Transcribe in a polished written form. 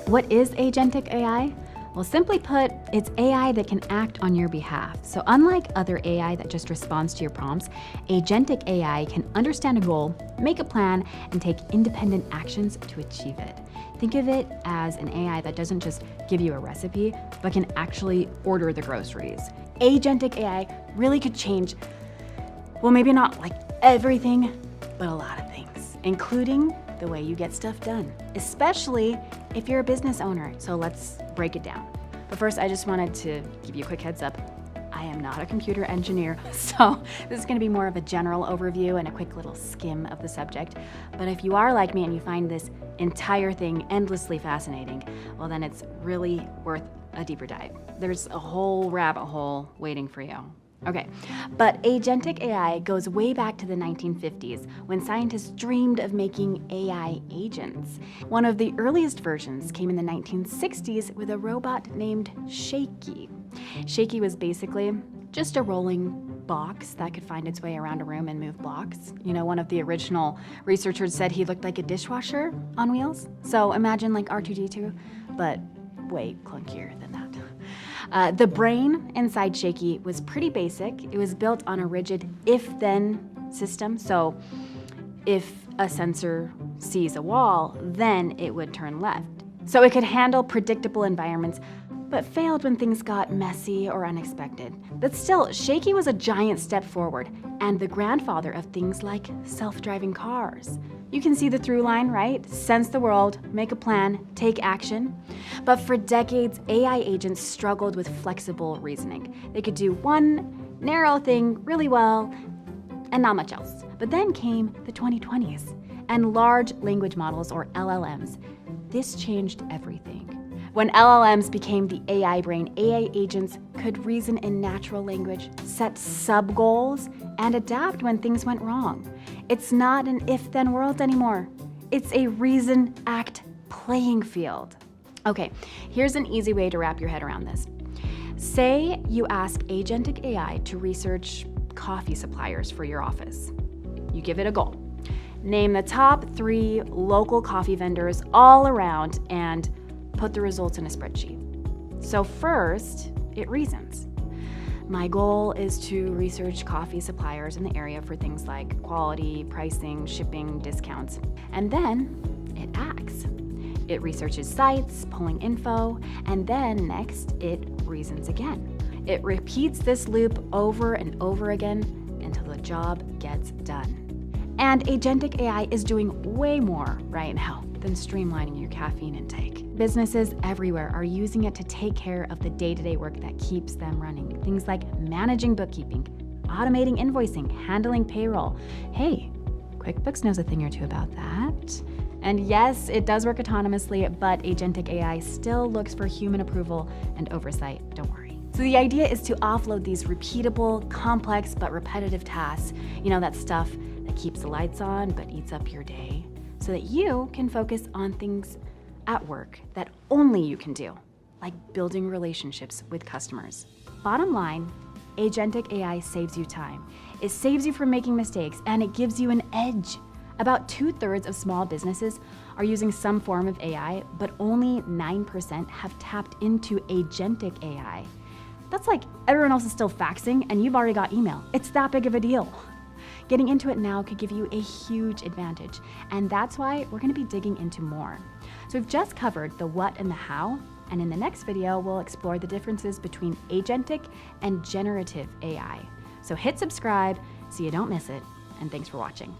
What is agentic AI? Well, simply put, it's AI that can act on your behalf. So unlike other AI that just responds to your prompts, agentic AI can understand a goal, make a plan, and take independent actions to achieve it. Think of it as an AI that doesn't just give you a recipe, but can actually order the groceries. Agentic AI really could change, well, maybe not like everything, but a lot of things, including the way you get stuff done, especially if you're a business owner. So let's break it down. But first, I just wanted to give you a quick heads up. I am not a computer engineer, so this is going to be more of a general overview and a quick little skim of the subject. But if you are like me and you find this entire thing endlessly fascinating, well, then it's really worth a deeper dive. There's a whole rabbit hole waiting for you. Okay, but agentic AI goes way back to the 1950s when scientists dreamed of making AI agents. One of the earliest versions came in the 1960s with a robot named Shakey. Shakey was basically just a rolling box that could find its way around a room and move blocks. You know, one of the original researchers said he looked like a dishwasher on wheels. So imagine like R2-D2, but way clunkier than that. The brain inside Shakey was pretty basic. It was built on a rigid if-then system. So if a sensor sees a wall, then it would turn left. So it could handle predictable environments, but failed when things got messy or unexpected. But still, Shakey was a giant step forward and the grandfather of things like self-driving cars. You can see the through line, right? Sense the world, make a plan, take action. But for decades, AI agents struggled with flexible reasoning. They could do one narrow thing really well and not much else. But then came the 2020s and large language models, or LLMs. This changed everything. When LLMs became the AI brain, AI agents could reason in natural language, set sub-goals, and adapt when things went wrong. It's not an if-then world anymore. It's a reason-act playing field. Okay, here's an easy way to wrap your head around this. Say you ask agentic AI to research coffee suppliers for your office. You give it a goal. Name the top 3 local coffee vendors all around and put the results in a spreadsheet. So first, it reasons. My goal is to research coffee suppliers in the area for things like quality, pricing, shipping, discounts. And then it acts. It researches sites, pulling info, and then next it reasons again. It repeats this loop over and over again until the job gets done. And agentic AI is doing way more right now than streamlining your caffeine intake. Businesses everywhere are using it to take care of the day-to-day work that keeps them running. Things like managing bookkeeping, automating invoicing, handling payroll. Hey, QuickBooks knows a thing or two about that. And yes, it does work autonomously, but agentic AI still looks for human approval and oversight, don't worry. So the idea is to offload these repeatable, complex, but repetitive tasks. You know, that stuff that keeps the lights on but eats up your day, so that you can focus on things at work that only you can do, like building relationships with customers. Bottom line, agentic AI saves you time. It saves you from making mistakes, and it gives you an edge. About 2/3 of small businesses are using some form of AI, but only 9% have tapped into agentic AI. That's like everyone else is still faxing and you've already got email. It's that big of a deal. Getting into it now could give you a huge advantage, and that's why we're going to be digging into more. So we've just covered the what and the how, and in the next video, we'll explore the differences between agentic and generative AI. So hit subscribe so you don't miss it, and thanks for watching.